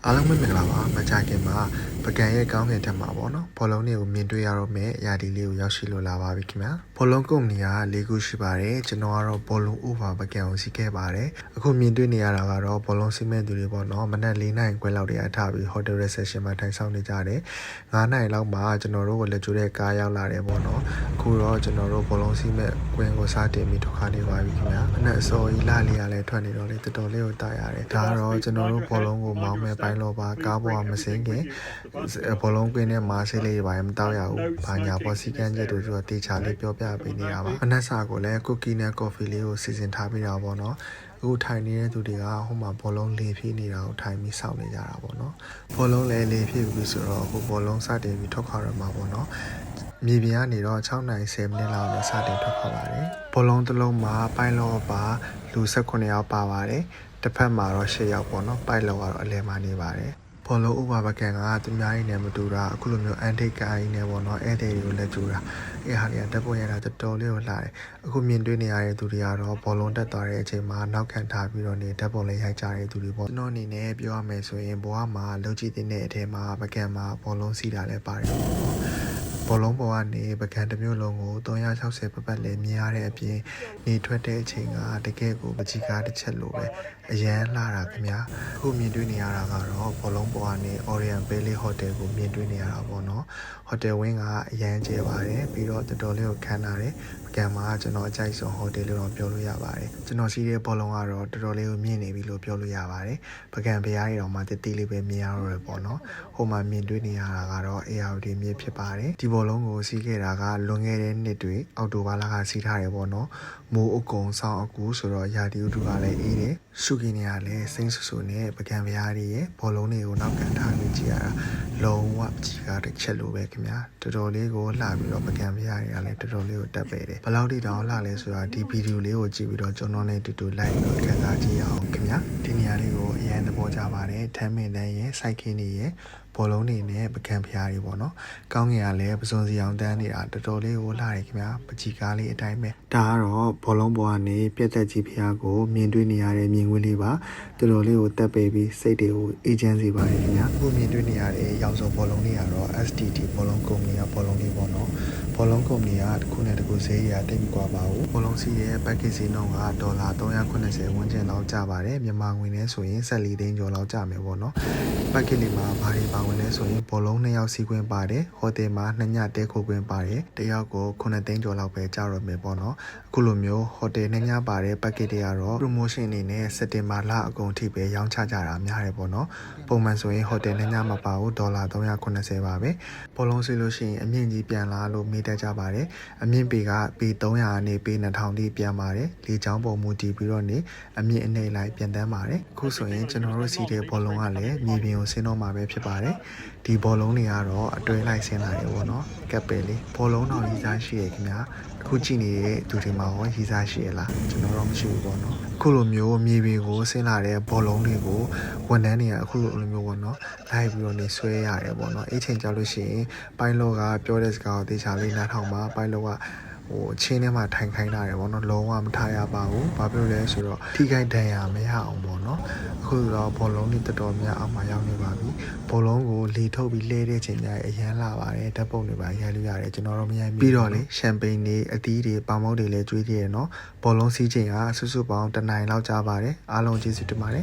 အားလုံးပဲမင်္ဂလာပါမကြခင်မှာပကံရဲ့ကောင်းကင်ထက်မှာပေါ့နော်ဘောလုံးတွေကိုမြင်တွေ့ရတော့မယ်အရာဒီလေးကိုရောက်ရှိလို့လာပါပြီခင်ဗျာဘောလုံးကုမ္ပဏီက၄ခုရှိပါတယ်ကျွန်တော်ကတော့ဘောလုံးဥပါပကံကိုစီးခဲ့ပါတယ်အခုမြင်တွေ့နေရတာကတော့ဘောလုံးစီးမဲ့သူတွေပေါ့နော်မနက်၄နာရီခွဲလောက်တည်းအထားပြီး hotel reception မှာထိုင်ဆောင်နေကြတယ်9နာရီလောက်မှာကျွန်တော်တို့ကိုလက်ကျိုးတဲ့ကားရောက်လာတယ်ပေါ့နော်အခုတော့ကျွန်တော်တို့ဘောလုံးစီးမဲ့ကွင်းကိုစတင်ပြီးထွက်ခါနေပါပြီခင်ဗျာမနက်အစောကြီးလာလေးရလဲထွက်နေတော့လေတော်တော်လေးကိုတာရတယ်ဒါကတော့ကျွန်တော်တို့ဘောလုံးကိုမောင်းမဲ့ပိုင်းလောပါကားပေါ်မှာမစင်းခင်ဘောလုံးကွင်းထဲမှာဆေးလေးတွေပါမတောက်ရဘူး။ဘာညာပေါ်စီကန်းချက်တို့ဆိုတေချာလေးပြောပြပေးနေတာပါ။မနက်စာကိုလည်းကူကီနဲ့ကော်ဖီလေးကိုစီစဉ်ထားပေးတာပေါ့နော်။အခုထိုင်နေတဲ့သူတွေကဟိုမှာဘောလုံးလေးဖြည့်နေတာကိုထိုင်ပြီးစောင့်နေကြတာပေါ့နော်။ဘောလုံးလည်းလေးဖြည့်ပြီးဆိုတော့အခုဘောလုံးစတင်ပြီးထွက်ခွာရမှာပေါ့နော်။မြေပြင်ကနေတော့6နိုင်10မိနစ်လောက်နဲ့စတင်ထွက်ခွာပါတယ်။ဘောလုံးတစ်လုံးမှာပိုင်းလောပါလူ18ယောက်ပါပါတယ်။တစ်ဖက်မှာတော့10ယောက်ပေါ့နော်။ပိုက်လောကတော့အလဲမှာနေပါတယ်။ဘောလုံးဥပပကံကသူများကြီးနဲ့မတူတာအခုလိုမျိုးအန်တိတ်ကိုင်းနဲ့ပေါ့နော်အဲ့တဲ့တွေကိုလက်ကျူတာအဲ့ဟာတွေကတက်ပေါ်ရတာတော်တော်လေးကိုလှတယ်အခုမြင်တွေ့နေရတဲ့သူတွေကတော့ဘောလုံးတက်သွားတဲ့အချိန်မှာနောက်ခံထားပြီးတော့နေတက်ပေါ်လေးရိုက်ကြတဲ့သူတွေပေါ့ကျွန်တော်အနေနဲ့ပြောရမယ်ဆိုရင်ဘဝမှာလုံကြည့်တဲ့အထဲမှာပကံမှာဘောလုံးစီးတာလည်းပါတယ်ပေါ့နော်ဘောလုံးပေါ်ကနေပကံတစ်မျိုးလုံးကို360ပတ်ပတ်လည်းမြင်ရတဲ့အပြင်နေထွက်တဲ့အချိန်ကတကယ်ကိုပကြီးကားတစ်ချက်လိုပဲအရန်လှတာခင်ဗျာအခုမြင်တွေ့နေရတာကတော့ဘောလုံးပေါ်ကနေ Orient Bailey Hotel ကိုမြင်တွေ့နေရတာပေါ့နော်ဟိုတယ်ဝင်းကအရန်ကျဲပါတယ်ပြီးတော့တော်တော်လေးကိုခမ်းနာတယ်ပကံမှာကျွန်တော်အကြိုက်ဆုံးဟိုတယ်လို့တော့ပြောလို့ရပါတယ်ကျွန်တော်စီးတဲ့ဘောလုံးကတော့တော်တော်လေးကိုမြင်နေပြီလို့ပြောလို့ရပါတယ်ပကံဖျားရတော့မှတေးလေးပဲမြင်ရတော့တယ်ပေါ့နော်ဟိုမှာမြင်တွေ့နေရတာကတော့ ARD မြစ်ဖြစ်ပါတယ်ဒီဘောလုံးကိုစီးခဲ့တာကလွန်ခဲ့တဲ့နှစ်တွေအောက်တိုဘာလကစီးထားတယ်ပေါ့နော်မိုးအကုံဆောင်အကူဆိုတော့ရာသီဥတုကလည်းအေးတယ်ရှုကင်းနေရလဲစိမ့်ဆူဆူနဲ့ပကံဖျားရဲ့ဘောလုံးတွေကိုနောက်ကန်ထားပြီးကြည့်ရတာလုံးဝကြီးကားတစ်ချက်လိုပဲခင်ဗျာတော်တော်လေးကိုလှပြီးတော့ပကံဖျားတွေကလည်းတော်တော်လေးကိုတက်ပဲတယ်ဘယ်လောက်ထိတောင်လှလဲဆိုတာဒီဗီဒီယိုလေးကိုကြည့်ပြီးတော့ကျွန်တော်နဲ့တူတူလိုက်ပြီးတော့ခန်းစားကြည့်ရအောင်ခင်ဗျာဒီနေရာလေးကိုအရင်သဘောကျပါတယ်ထမ်းမင်းတန်းရဲ့စိုက်ခင်းနေရဲ့ဘောလုံးတွေနဲ့ပကံဖျားတွေပေါ့နော်ကောင်းငင်ကလည်းပစွန်စီအောင်တန်းနေတာတော်တော်လေးကိုလှတယ်ခင်ဗျာပကြီးကားလေးအတိုင်းပဲဒါကတော့ဘောလုံးပေါ်ကနေပြက်သက်ကြီးဖျားကိုမြင်တွေ့နေရတဲ့မြင်ကွင်းလေးပါတော်တော်လေးကိုတက်ပေပြီးစိတ်တွေကိုအေဂျင့်စီပါတယ်ခင်ဗျာအခုမြင်တွေ့နေရတဲ့ရောင်စုံဘောလုံးလေးကတော့ STT ဘောလုံးကုမ္ပဏီကဘောလုံးလေးပေါ့နော်ဘောလုံးကုမ္ပဏီကတစ်ခုနဲ့တစ်ခုဈေးရတိတ်မကွာပါဘူးဘောလုံးစီးရဲ့ package ဈေးနှုန်းကဒေါ်လာ390ဝန်းကျင်လောက်ကျပါတယ်မြန်မာငွေနဲ့ဆိုရင်14သိန်းကျော်လောက်ကျမယ်ပေါ့နော် package လေးမှာဘာတွေပါဝင်လဲဆိုရင်ဘောလုံး2ယောက်စီးခွင့်ပါတယ်ဟိုတယ်မှာ2ညတဲခိုခွင့်ပါတယ်တယောက်ကို9သိန်းကျော်လောက်ပဲကျတော့မယ်ပေါ့နော်အခုလိုမျိုးဟိုတယ်2ညပါတဲ့ package တွေကတော့ promotion အနေနဲ့စက်တင်ဘာလအကုန်ထိပဲရောင်းချကြတာများတယ်ပေါ့နော်ပုံမှန်ဆိုရင်ဟိုတယ်2ညမပါဘူးဒေါ်လာ390ပါပဲဘောလုံးစီးလို့ရှိရင်အမြင့်ကြီးပြန်လာလို့မေးတတ်ကြပါတယ်အမြင့်ပေကပေ300နဲ့ပေ2000တိပြန်ပါတယ်လေချောင်းပုံမူတည်ပြီးတော့နေအမြင့်အနေလိုက်ပြန်တန်းပါတယ်အခုဆိုရင်ကျွန်တော်တို့စီးတဲ့ဘောလုံးကလည်းမြေပြင်ကိုဆင်းတော့မှာပဲဖြစ်ပါတယ်ဒီဘောလုံးတွေကတော့အတွဲလိုက်ဆင်းလာတယ်ပေါ့နော်ကပ်ပဲလေးဘောလုံးတော်ကြီးစားရှိရခင်ဗျာအခုကြည့်နေတဲ့သူတွေမှာရောရေးစားရှိရလားကျွန်တော်တော့မရှိဘူးပေါ့နော်အခုလိုမျိုးမြေပြင်ကိုဆင်းလာတဲ့ဘောလုံးတွေကိုဝန်ထမ်းတွေကအခုလိုမျိုးပေါ့နော်လိုက်ပြီးတော့နေဆွဲရတယ်ပေါ့နော်အဲ့ချိန်ကြလို့ရှိရင်ပိုင်းလောကပြောတဲ့စကားကိုတေချာလေးနားထောင်ပါပိုင်းလောကချင်းထဲမှာထိုင်ခိုင်းတာတယ်ပေါ့နော်လုံးဝမထားရပါဘူးဘာဖြစ်လို့လဲဆိုတော့ထိခိုက်ဒဏ်ရာမရအောင်ပေါ့နော်အခုတော့ဘောလုံးတွေတော်တော်များအောင်မှရောက်နေပါပြီဘောလုံးကိုလေထုတ်ပြီးလဲတဲ့ချိန်တိုင်းအရန်လာပါတယ်ဓာတ်ပုံတွေပါရိုက်လို့ရတယ်ကျွန်တော်တို့မရိုက်ပြီးတော့လေရှမ်ပိန်တွေအသီးတွေပေါင်မုတ်တွေလည်းကျွေးသေးတယ်နော်ဘောလုံးစီးချိန်ကစုစုပေါင်း1နိုင်လောက်ကြာပါတယ်အားလုံးကျေးဇူးတင်ပါတယ်